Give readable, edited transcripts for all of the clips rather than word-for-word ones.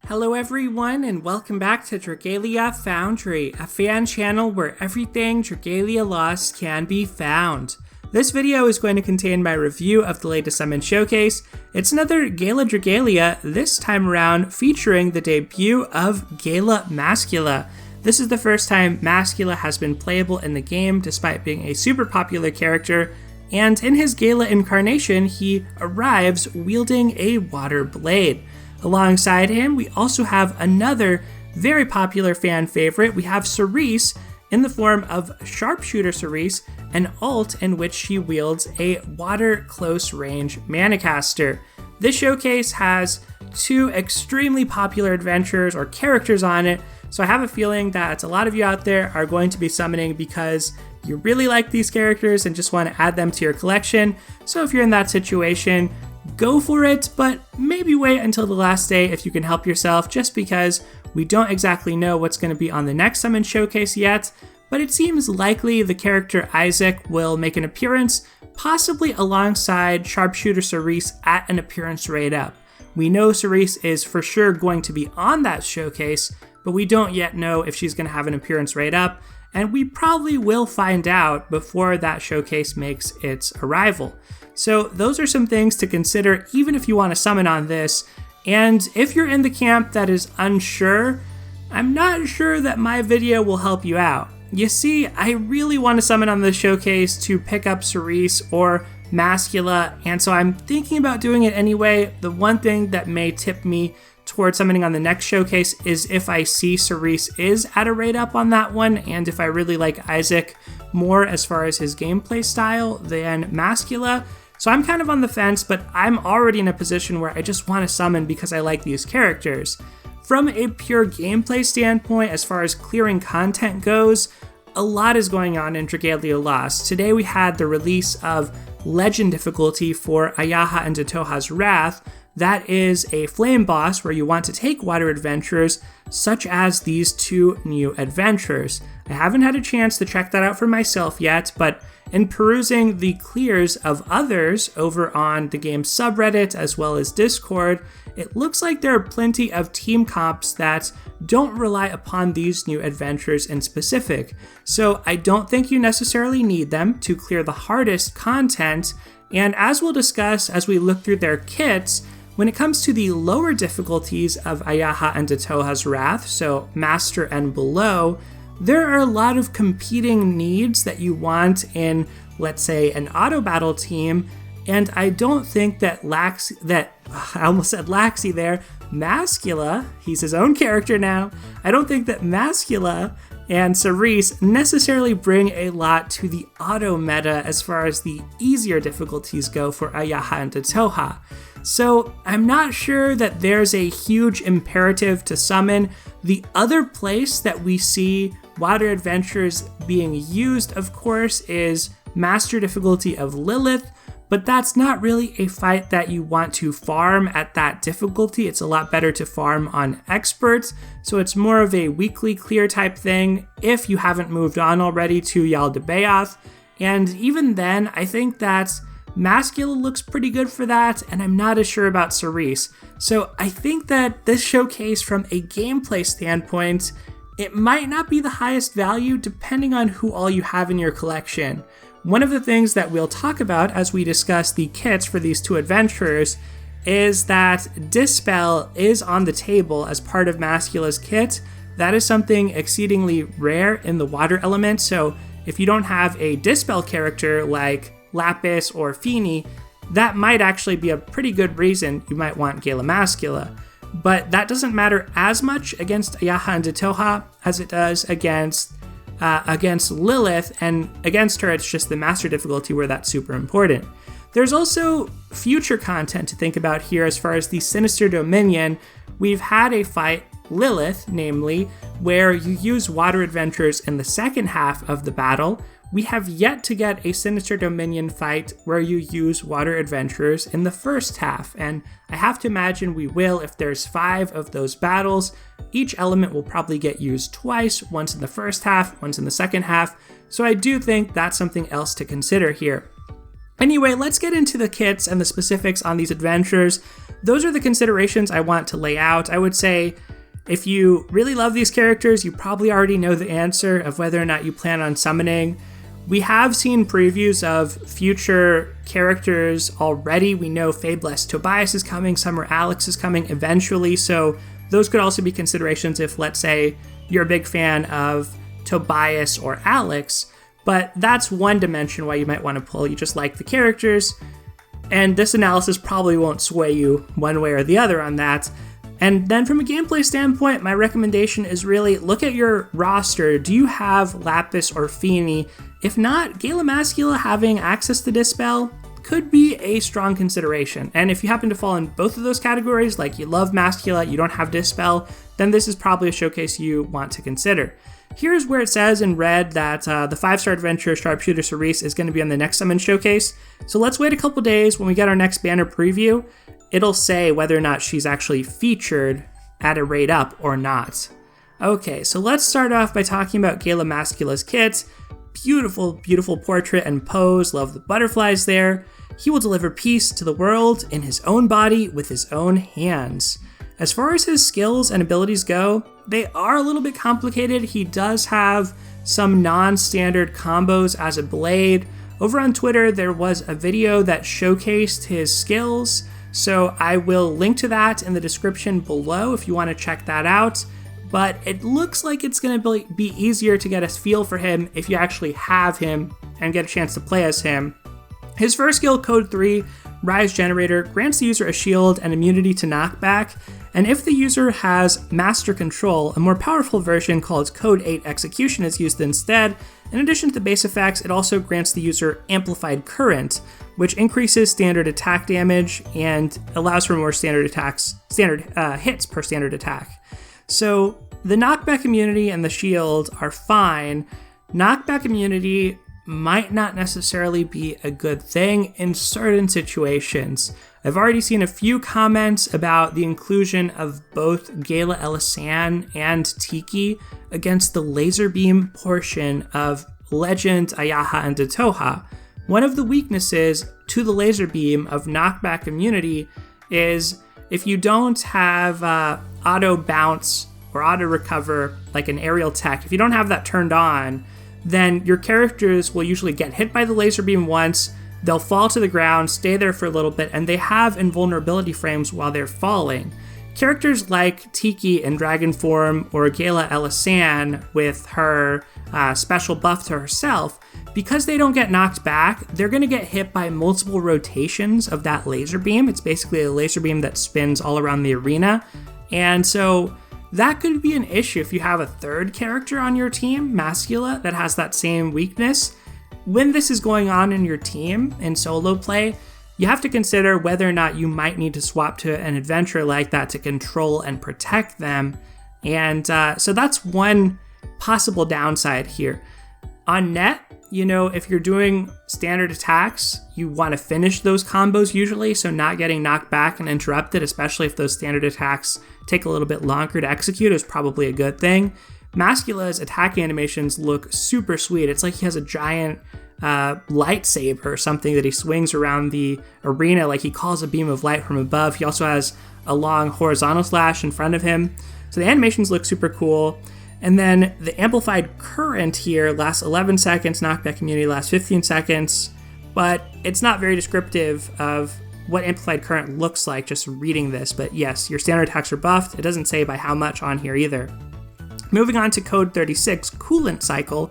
Hello everyone and welcome back to Dragalia Foundry, a fan channel where everything Dragalia Lost can be found. This video is going to contain my review of the latest summon showcase. It's another Gala Dragalia, this time around featuring the debut of Gala Mascula. This is the first time Mascula has been playable in the game despite being a super popular character, and in his Gala incarnation he arrives wielding a water blade. Alongside him, we also have another very popular fan favorite. We have Sarisse in the form of Sharpshooter Sarisse, an ult in which she wields a water close range Manicaster. This showcase has two extremely popular adventures or characters on it, so I have a feeling that a lot of you out there are going to be summoning because you really like these characters and just want to add them to your collection. So if you're in that situation, go for it, but maybe wait until the last day if you can help yourself, just because we don't exactly know what's going to be on the next summon showcase yet, but it seems likely the character Isaac will make an appearance, possibly alongside Sharpshooter Sarisse at an appearance rate up. We know Sarisse is for sure going to be on that showcase, but we don't yet know if she's going to have an appearance rate up, and we probably will find out before that showcase makes its arrival. So those are some things to consider even if you want to summon on this, and if you're in the camp that is unsure, I'm not sure that my video will help you out. You see, I really want to summon on this showcase to pick up Sarisse or Mascula, and so I'm thinking about doing it anyway. The one thing that may tip me towards summoning on the next showcase is if I see Sarisse is at a rate up on that one, and if I really like Isaac more as far as his gameplay style than Mascula. So I'm kind of on the fence, but I'm already in a position where I just want to summon because I like these characters. From a pure gameplay standpoint, as far as clearing content goes, a lot is going on in Dragalia Lost. Today we had the release of Legend difficulty for Ayaha and Datoha's Wrath. That is a flame boss where you want to take water adventures, such as these two new adventures. I haven't had a chance to check that out for myself yet, but in perusing the clears of others over on the game's subreddit as well as Discord, it looks like there are plenty of team comps that don't rely upon these new adventures in specific. So I don't think you necessarily need them to clear the hardest content, and as we'll discuss as we look through their kits, when it comes to the lower difficulties of Ayaha and Datoha's Wrath, so Master and below, there are a lot of competing needs that you want in, let's say, an auto battle team, and I don't think that I almost said Laxi there, Mascula, he's his own character now, I don't think that Mascula and Sarisse necessarily bring a lot to the auto meta as far as the easier difficulties go for Ayaha and Datoha. So I'm not sure that there's a huge imperative to summon. The other place that we see water adventures being used, of course, is Master difficulty of Lilith, but that's not really a fight that you want to farm at that difficulty. It's a lot better to farm on experts, so it's more of a weekly clear type thing if you haven't moved on already to Yaldabaoth, and even then, I think that Mascula looks pretty good for that, and I'm not as sure about Sarisse. So I think that this showcase from a gameplay standpoint, it might not be the highest value depending on who all you have in your collection. One of the things that we'll talk about as we discuss the kits for these two adventurers is that Dispel is on the table as part of Mascula's kit. That is something exceedingly rare in the water element, so if you don't have a Dispel character like Lapis or Feeny, that might actually be a pretty good reason you might want Gala Mascula. But that doesn't matter as much against Ayaha and Datoha as it does against Lilith, and against her it's just the Master difficulty where that's super important. There's also future content to think about here as far as the Sinister Dominion. We've had a fight, Lilith, namely, where you use water adventures in the second half of the battle. We have yet to get a Sinister Dominion fight where you use water adventurers in the first half, and I have to imagine we will if there's 5 of those battles. Each element will probably get used twice, once in the first half, once in the second half, so I do think that's something else to consider here. Anyway, let's get into the kits and the specifics on these adventures. those are the considerations I want to lay out. I would say if you really love these characters, you probably already know the answer of whether or not you plan on summoning. We have seen previews of future characters already. We know Fabulous Tobias is coming, Summer Alex is coming eventually, so those could also be considerations if, let's say, you're a big fan of Tobias or Alex, but that's one dimension why you might want to pull. You just like the characters, and this analysis probably won't sway you one way or the other on that. And then from a gameplay standpoint, my recommendation is really look at your roster. Do you have Lapis or Feeny? If not, Gala Mascula having access to Dispel could be a strong consideration. And if you happen to fall in both of those categories, like you love Mascula, you don't have Dispel, then this is probably a showcase you want to consider. Here's where it says in red that the 5-star adventurer Sharpshooter Sarisse is going to be on the next summon showcase. So let's wait a couple days. When we get our next banner preview, it'll say whether or not she's actually featured at a rate up or not. Okay, so let's start off by talking about Gala Mascula's kit. Beautiful, beautiful portrait and pose. Love the butterflies there. He will deliver peace to the world in his own body with his own hands. As far as his skills and abilities go, they are a little bit complicated. He does have some non-standard combos as a blade. Over on Twitter, there was a video that showcased his skills, so I will link to that in the description below if you want to check that out. But it looks like it's going to be easier to get a feel for him if you actually have him and get a chance to play as him. His first skill, Code 3, Rise Generator, grants the user a shield and immunity to knockback, and if the user has Master Control, a more powerful version called Code 8 Execution is used instead. In addition to the base effects, it also grants the user Amplified Current, which increases standard attack damage and allows for more standard hits per standard attack. So the knockback immunity and the shield are fine. Knockback immunity might not necessarily be a good thing in certain situations. I've already seen a few comments about the inclusion of both Gala Elisan and Tiki against the laser beam portion of Legend, Ayaha, and Datoha. One of the weaknesses to the laser beam of knockback immunity is if you don't have auto bounce or auto recover like an aerial tech, if you don't have that turned on, then your characters will usually get hit by the laser beam once, they'll fall to the ground, stay there for a little bit, and they have invulnerability frames while they're falling. Characters like Tiki in Dragon form or Gala Elisan with her special buff to herself, because they don't get knocked back, they're going to get hit by multiple rotations of that laser beam. It's basically a laser beam that spins all around the arena, and so that could be an issue if you have a third character on your team, Mascula, that has that same weakness. When this is going on in your team in solo play, you have to consider whether or not you might need to swap to an adventurer like that to control and protect them. And so that's one possible downside here. On net, if you're doing standard attacks, you want to finish those combos usually, so not getting knocked back and interrupted, especially if those standard attacks take a little bit longer to execute, is probably a good thing. Mascula's attack animations look super sweet. It's like he has a giant lightsaber or something that he swings around the arena, like he calls a beam of light from above. He also has a long horizontal slash in front of him. So the animations look super cool. And then the amplified current here lasts 11 seconds, knockback immunity lasts 15 seconds, but it's not very descriptive of what amplified current looks like just reading this. But yes, your standard attacks are buffed. It doesn't say by how much on here either. Moving on to Code 36, Coolant Cycle.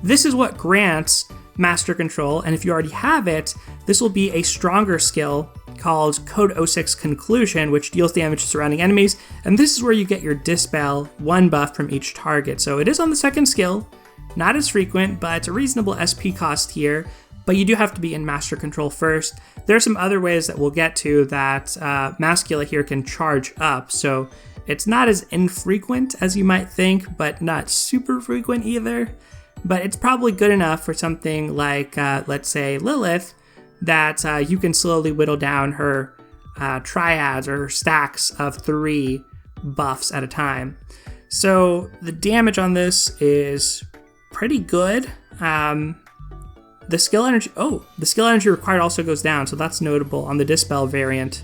This is what grants Master Control, and if you already have it, this will be a stronger skill called Code 06 Conclusion, which deals damage to surrounding enemies, and this is where you get your Dispel 1 buff from each target. So it is on the second skill, not as frequent, but it's a reasonable SP cost here, but you do have to be in Master Control first. There are some other ways that we'll get to that Mascula here can charge up, so it's not as infrequent as you might think, but not super frequent either. But it's probably good enough for something like, let's say, Lilith, that you can slowly whittle down her triads or her stacks of 3 buffs at a time. So the damage on this is pretty good. The skill energy required also goes down, so that's notable on the Dispel variant.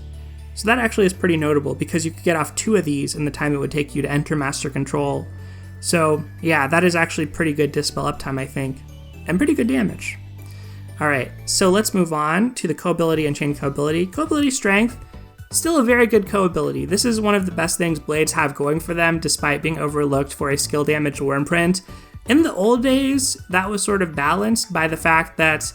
So that actually is pretty notable because you could get off 2 of these in the time it would take you to enter Master Control. So yeah, that is actually pretty good dispel uptime, I think, and pretty good damage. Alright, so let's move on to the co-ability and chain co-ability. Co-ability strength, still a very good co-ability. This is one of the best things blades have going for them, despite being overlooked for a skill damage Wyrmprint. In the old days, that was sort of balanced by the fact that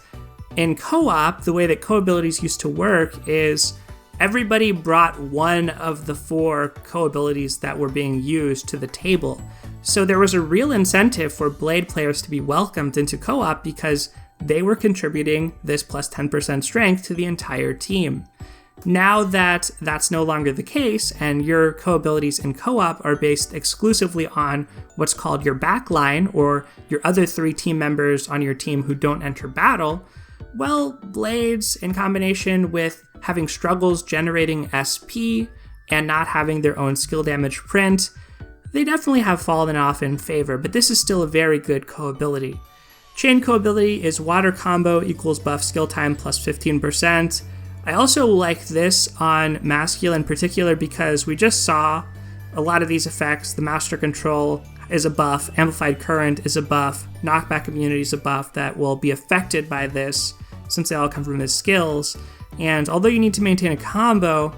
in co-op, the way that co-abilities used to work is everybody brought one of the 4 co-abilities that were being used to the table. So there was a real incentive for blade players to be welcomed into co-op because they were contributing this plus 10% strength to the entire team. Now that that's no longer the case and your co-abilities in co-op are based exclusively on what's called your backline or your other 3 team members on your team who don't enter battle, well, blades in combination with having struggles generating SP and not having their own skill damage print, they definitely have fallen off in favor, but this is still a very good co-ability. Chain co-ability is water combo equals buff skill time plus 15%. I also like this on Mascula in particular because we just saw a lot of these effects. The Master Control is a buff, Amplified Current is a buff, Knockback Immunity is a buff that will be affected by this since they all come from his skills. And although you need to maintain a combo,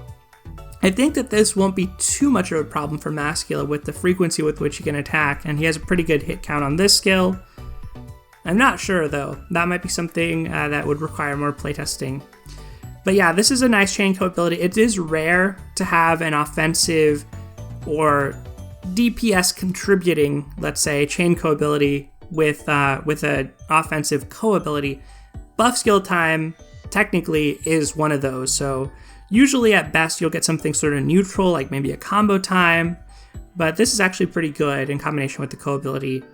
I think that this won't be too much of a problem for Mascula with the frequency with which he can attack, and he has a pretty good hit count on this skill. I'm not sure though, that might be something that would require more playtesting. But yeah, this is a nice chain co-ability. It is rare to have an offensive or DPS contributing, let's say, chain co-ability with an offensive co-ability. Buff skill time technically is one of those, so usually at best you'll get something sort of neutral, like maybe a combo time, but this is actually pretty good in combination with the co-ability.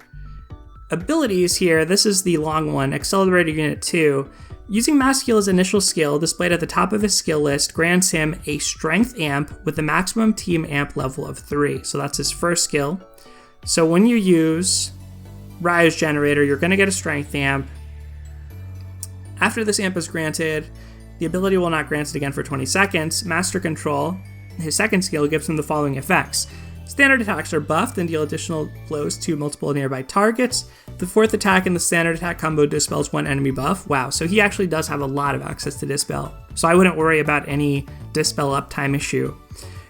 Abilities here, this is the long one, Accelerator Unit 2. Using Mascula's initial skill, displayed at the top of his skill list, grants him a Strength Amp with a maximum team amp level of 3. So that's his first skill. So when you use Rise Generator, you're going to get a Strength Amp. After this amp is granted, the ability will not grant it again for 20 seconds. Master Control, his second skill, gives him the following effects. Standard attacks are buffed and deal additional blows to multiple nearby targets. The 4th attack in the standard attack combo dispels 1 enemy buff. Wow, so he actually does have a lot of access to dispel. So I wouldn't worry about any dispel uptime issue.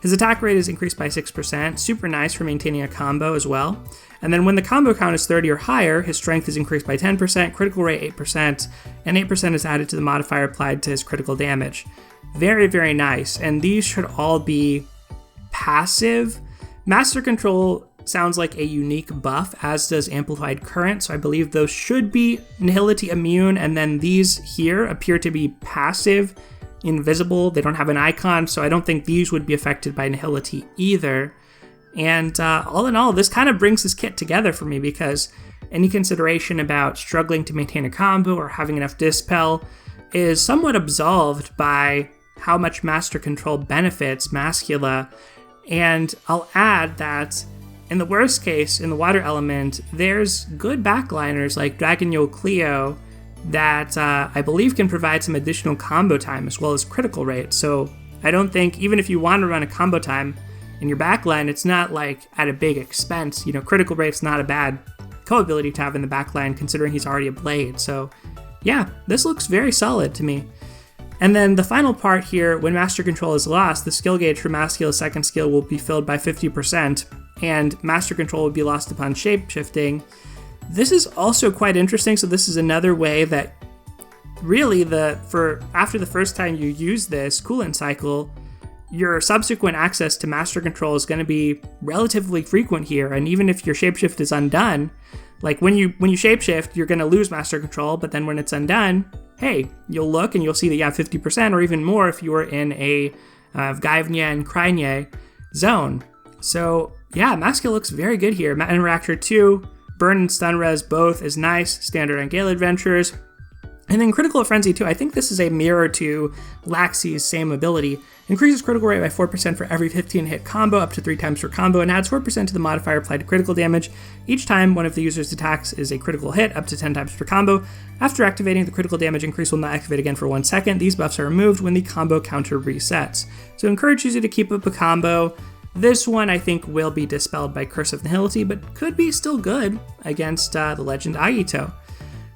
His attack rate is increased by 6%, super nice for maintaining a combo as well. And then when the combo count is 30 or higher, his strength is increased by 10%, critical rate 8%, and 8% is added to the modifier applied to his critical damage. Very, very nice, and these should all be passive. Master Control sounds like a unique buff, as does Amplified Current, so I believe those should be Nihility immune, and then these here appear to be passive, invisible. They don't have an icon, so I don't think these would be affected by Nihility either. And all in all, this kind of brings this kit together for me because any consideration about struggling to maintain a combo or having enough dispel is somewhat absolved by how much Master Control benefits Mascula. And I'll add that in the worst case, in the water element, there's good backliners like Dragalia Cleo that I believe can provide some additional combo time as well as critical rate. So I don't think, even if you want to run a combo time in your backline, it's not like at a big expense. You know, critical rate's not a bad co-ability to have in the backline considering he's already a blade. So yeah, this looks very solid to me. And then the final part here, when Master Control is lost, the skill gauge for Mascula's second skill will be filled by 50%, and Master Control will be lost upon shape-shifting. This is also quite interesting, so this is another way that really after the first time you use this coolant cycle, your subsequent access to Master Control is going to be relatively frequent here, and even if your shapeshift is undone, like when you shapeshift, you're going to lose Master Control, but then when it's undone, hey, you'll look and you'll see that you have 50% or even more if you were in a Gaivnya and Krainie zone. So yeah, Mascula looks very good here. Interactor 2, Burn and Stun Res both is nice, standard on Gala Adventures. And then Critical Frenzy too, I think this is a mirror to Laxey's same ability. Increases critical rate by 4% for every 15 hit combo, up to 3 times per combo, and adds 4% to the modifier applied to critical damage each time one of the user's attacks is a critical hit, up to 10 times per combo. After activating, the critical damage increase will not activate again for 1 second. These buffs are removed when the combo counter resets. So encourages you to keep up a combo. This one I think will be dispelled by Curse of Nihility, but could be still good against the Legend Agito.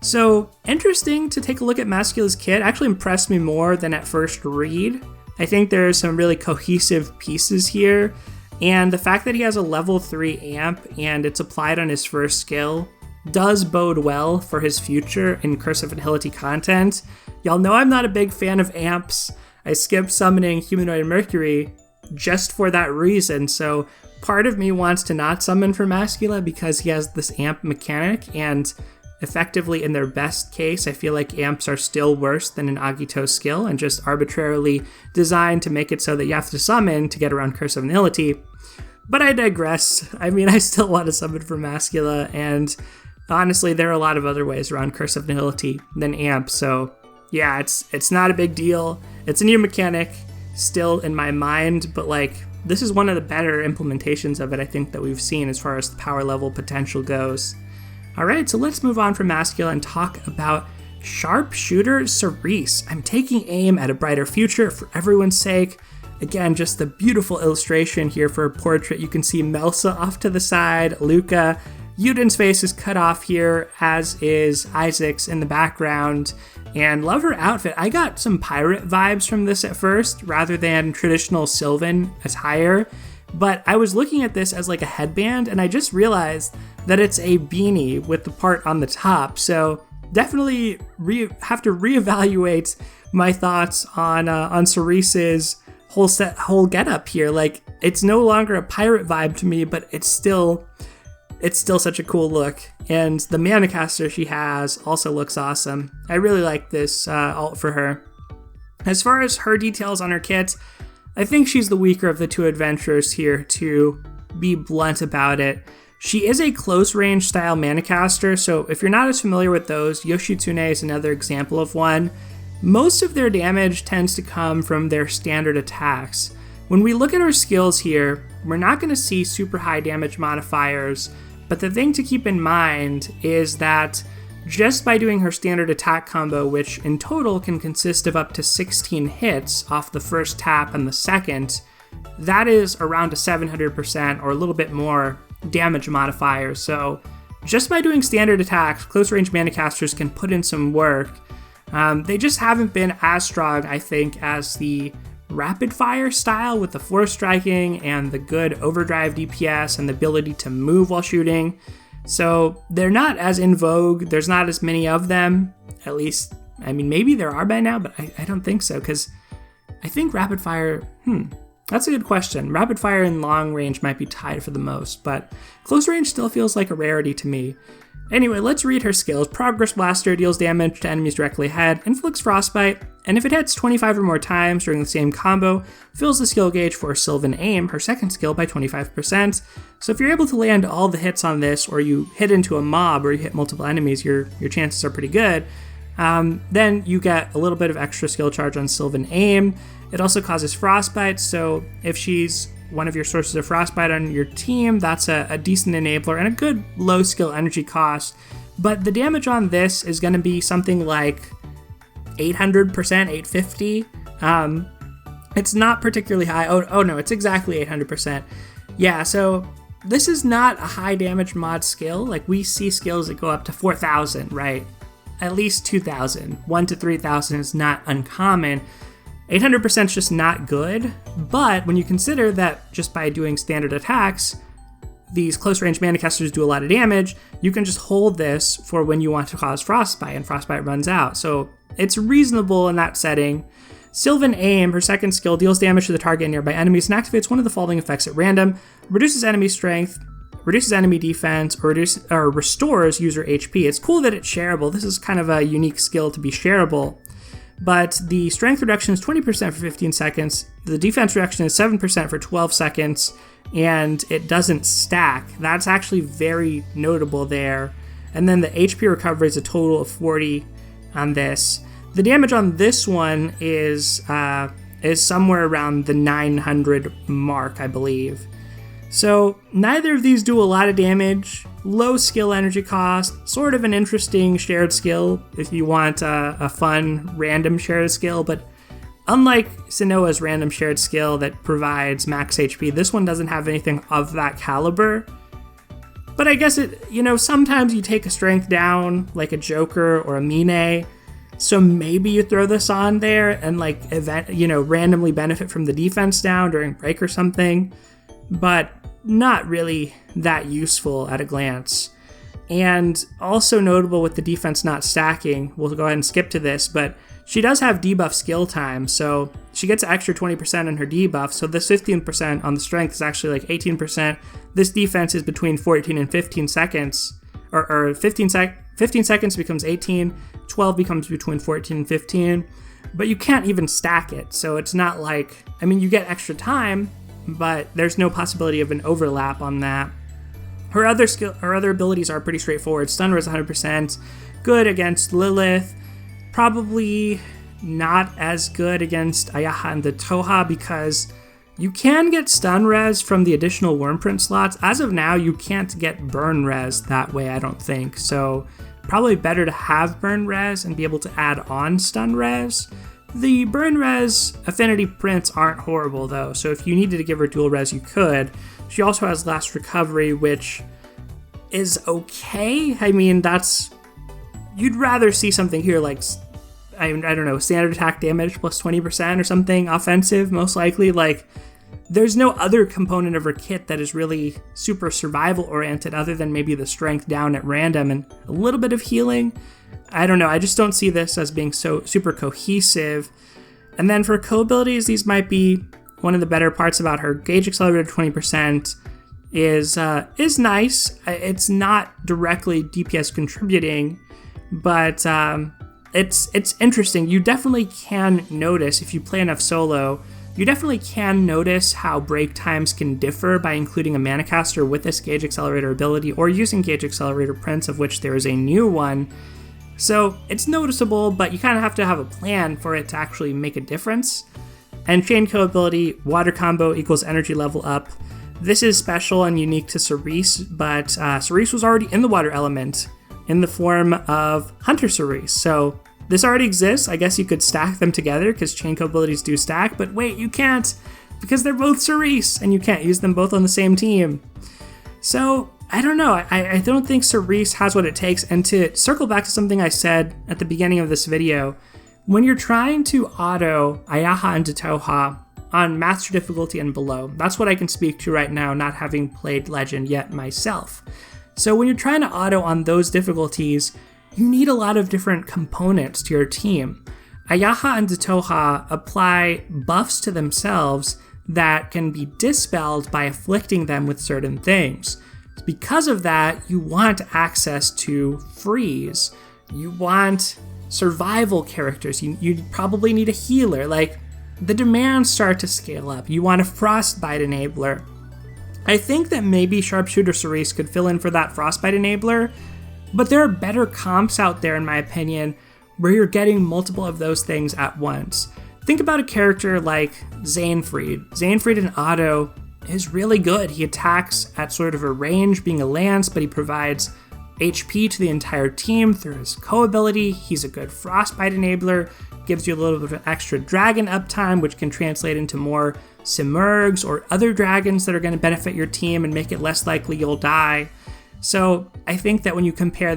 So interesting to take a look at Mascula's kit. Actually impressed me more than at first read. I think there are some really cohesive pieces here, and the fact that he has a level 3 amp and it's applied on his first skill does bode well for his future in Curse of Nihility content. Y'all know I'm not a big fan of amps. I skipped summoning Humanoid Mercury just for that reason, so part of me wants to not summon for Mascula because he has this amp mechanic, and effectively in their best case, I feel like amps are still worse than an Agito skill and just arbitrarily designed to make it so that you have to summon to get around Curse of Nihility. But I digress. I mean, I still want to summon for Mascula, and honestly, there are a lot of other ways around Curse of Nihility than amp, so yeah, it's not a big deal. It's a new mechanic, still in my mind, but like, this is one of the better implementations of it, I think, that we've seen as far as the power level potential goes. Alright, so let's move on from Mascula and talk about Sharpshooter Sarisse. I'm taking aim at a brighter future for everyone's sake. Again, just the beautiful illustration here for a portrait. You can see Melsa off to the side, Luca. Yuden's face is cut off here, as is Isaac's in the background. And love her outfit. I got some pirate vibes from this at first, rather than traditional Sylvan attire. But I was looking at this as like a headband, and I just realized that it's a beanie with the part on the top. So definitely have to reevaluate my thoughts on Sarisse's whole getup here. Like, it's no longer a pirate vibe to me, but it's still such a cool look. And the mana caster she has also looks awesome. I really like this alt for her. As far as her details on her kit, I think she's the weaker of the two adventurers here, to be blunt about it. She is a close range style mana caster, so if you're not as familiar with those, Yoshitsune is another example of one. Most of their damage tends to come from their standard attacks. When we look at her skills here, we're not going to see super high damage modifiers, but the thing to keep in mind is that just by doing her standard attack combo, which in total can consist of up to 16 hits off the first tap and the second, that is around a 700% or a little bit more damage modifier. So just by doing standard attacks, close range mana casters can put in some work. They just haven't been as strong, I think, as the rapid fire style with the force striking and the good overdrive DPS and the ability to move while shooting. So they're not as in vogue. There's not as many of them, at least. I mean, maybe there are by now, but I don't think so, because I think rapid fire, that's a good question. Rapid fire and long range might be tied for the most, but close range still feels like a rarity to me. Anyway, let's read her skills. Progress Blaster deals damage to enemies directly ahead, inflicts Frostbite, and if it hits 25 or more times during the same combo, fills the skill gauge for Sylvan Aim, her second skill, by 25%. So if you're able to land all the hits on this, or you hit into a mob, or you hit multiple enemies, your chances are pretty good. Then you get a little bit of extra skill charge on Sylvan Aim. It also causes Frostbite, so if she's one of your sources of Frostbite on your team, that's a decent enabler and a good low skill energy cost. But the damage on this is going to be something like 800%, 850. It's not particularly high. Oh no, it's exactly 800%. Yeah, so this is not a high damage mod skill. Like, we see skills that go up to 4,000, right? At least 2,000. 1 to 3,000 is not uncommon. 800% is just not good, but when you consider that just by doing standard attacks, these close range mana casters do a lot of damage, you can just hold this for when you want to cause Frostbite, and Frostbite runs out. So it's reasonable in that setting. Sylvan Aim, her second skill, deals damage to the target and nearby enemies and activates one of the following effects at random: reduces enemy strength, reduces enemy defense, or restores user HP. It's cool that it's shareable. This is kind of a unique skill to be shareable. But the strength reduction is 20% for 15 seconds, the defense reduction is 7% for 12 seconds, and it doesn't stack. That's actually very notable there. And then the HP recovery is a total of 40. on this. The damage on this one is somewhere around the 900 mark, I believe. So neither of these do a lot of damage, low skill energy cost, sort of an interesting shared skill if you want a fun random shared skill, but unlike Sanoa's random shared skill that provides max HP, this one doesn't have anything of that caliber. But I guess sometimes you take a strength down, like a Joker or a Mine, so maybe you throw this on there and randomly benefit from the defense down during break or something, but not really that useful at a glance. And also notable with the defense not stacking, we'll go ahead and skip to this, but she does have debuff skill time, so she gets an extra 20% on her debuff, so this 15% on the strength is actually like 18%. This defense is between 14 and 15 seconds, or 15 seconds becomes 18, 12 becomes between 14 and 15, but you can't even stack it, so it's not like, you get extra time, but there's no possibility of an overlap on that. Her other abilities are pretty straightforward. Stun res 100%, good against Lilith, probably not as good against Ayaha and the Toha because you can get stun res from the additional Wormprint slots. As of now, you can't get burn res that way, I don't think. So probably better to have burn res and be able to add on stun res. The burn res affinity prints aren't horrible though, so if you needed to give her dual res, you could. She also has last recovery, which is okay. You'd rather see something here like, I don't know, standard attack damage plus 20% or something offensive, most likely. There's no other component of her kit that is really super survival oriented other than maybe the strength down at random and a little bit of healing. I don't know, I just don't see this as being so super cohesive. And then for co-abilities, these might be one of the better parts about her. Gauge accelerator 20% is nice. It's not directly DPS contributing, but it's interesting. You definitely can notice, if you play enough solo, you definitely can notice how break times can differ by including a mana caster with this Gauge Accelerator ability or using Gauge Accelerator prints, of which there is a new one. So it's noticeable, but you kind of have to have a plan for it to actually make a difference. And Chain Co ability, water combo equals energy level up. This is special and unique to Sarisse, but Sarisse was already in the water element in the form of Hunter Sarisse. So this already exists. I guess you could stack them together because Chain Co abilities do stack, but wait, you can't because they're both Sarisse and you can't use them both on the same team. So I don't know. I don't think Sarisse has what it takes. And to circle back to something I said at the beginning of this video, when you're trying to auto Ayaha and Toha on Master difficulty and below, that's what I can speak to right now, not having played Legend yet myself. So when you're trying to auto on those difficulties, you need a lot of different components to your team. Ayaha and Toha apply buffs to themselves that can be dispelled by afflicting them with certain things. Because of that, you want access to freeze. You want survival characters. You probably need a healer. The demands start to scale up. You want a frostbite enabler. I think that maybe Sharpshooter Sarisse could fill in for that frostbite enabler, but there are better comps out there, in my opinion, where you're getting multiple of those things at once. Think about a character like Xainfried. Xainfried in auto is really good. He attacks at sort of a range, being a lance, but he provides HP to the entire team through his co-ability. He's a good frostbite enabler, gives you a little bit of extra dragon uptime, which can translate into more Simurgs or other dragons that are going to benefit your team and make it less likely you'll die. So I think that when you compare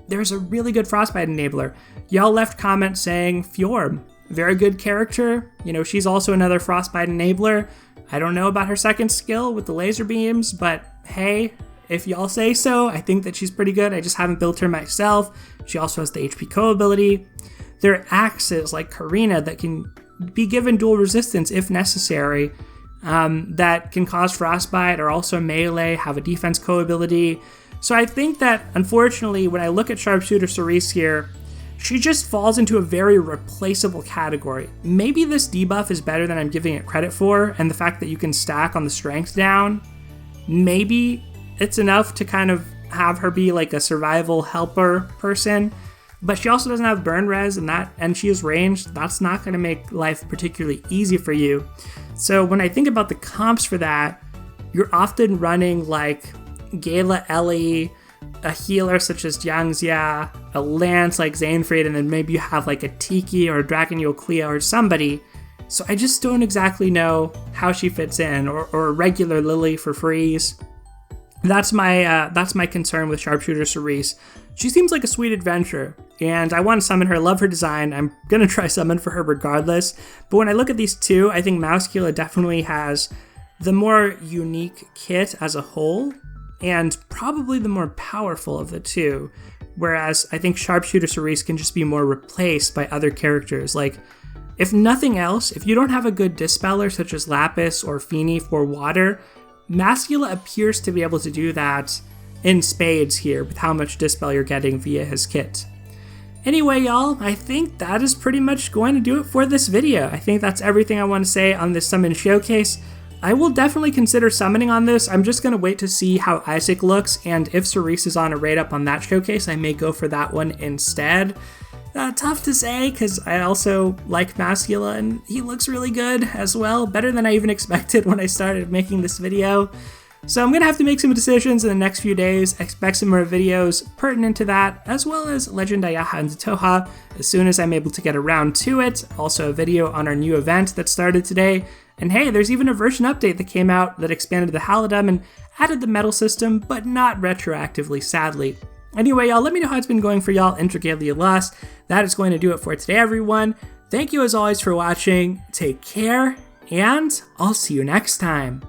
there's a really good frostbite enabler. Y'all left comments saying Fjorm, very good character. She's also another frostbite enabler. I don't know about her second skill with the laser beams, but hey, if y'all say so, I think that she's pretty good. I just haven't built her myself. She also has the HP Co ability. There are axes like Karina that can be given dual resistance if necessary, that can cause frostbite, or also melee, have a defense Co ability. So I think that, unfortunately, when I look at Sharpshooter Sarisse here, she just falls into a very replaceable category. Maybe this debuff is better than I'm giving it credit for, and the fact that you can stack on the strength down, maybe it's enough to kind of have her be like a survival helper person. but she also doesn't have burn res, and she is ranged. That's not going to make life particularly easy for you. So when I think about the comps for that, you're often running like Gala Ellie, a healer such as Jiangxia, a lance like Xainfried, and then maybe you have like a Tiki or a Dragalia Cleo or somebody. So I just don't exactly know how she fits in, or a regular Lily for freeze. That's my concern with Sharpshooter Sarisse. She seems like a sweet adventurer, and I want to summon her. Love her design. I'm gonna try summon for her regardless. But when I look at these two, I think Mascula definitely has the more unique kit as a whole, and probably the more powerful of the two. Whereas I think Sharpshooter Sarisse can just be more replaced by other characters. Like, if nothing else, if you don't have a good dispeller such as Lapis or Feeny for water, Mascula appears to be able to do that in spades here with how much dispel you're getting via his kit. Anyway, y'all, I think that is pretty much going to do it for this video. I think that's everything I want to say on this summon showcase. I will definitely consider summoning on this. I'm just going to wait to see how Isaac looks, and if Sarisse is on a raid up on that showcase, I may go for that one instead. Tough to say, because I also like Mascula, and he looks really good as well, better than I even expected when I started making this video. So I'm going to have to make some decisions in the next few days. Expect some more videos pertinent to that, as well as Legend Ayaha and Toha as soon as I'm able to get around to it. Also a video on our new event that started today. And hey, there's even a version update that came out that expanded the Halidom and added the medal system, but not retroactively, sadly. Anyway, y'all, let me know how it's been going for y'all in Dragalia Lost. That is going to do it for today, everyone. Thank you as always for watching. Take care, and I'll see you next time.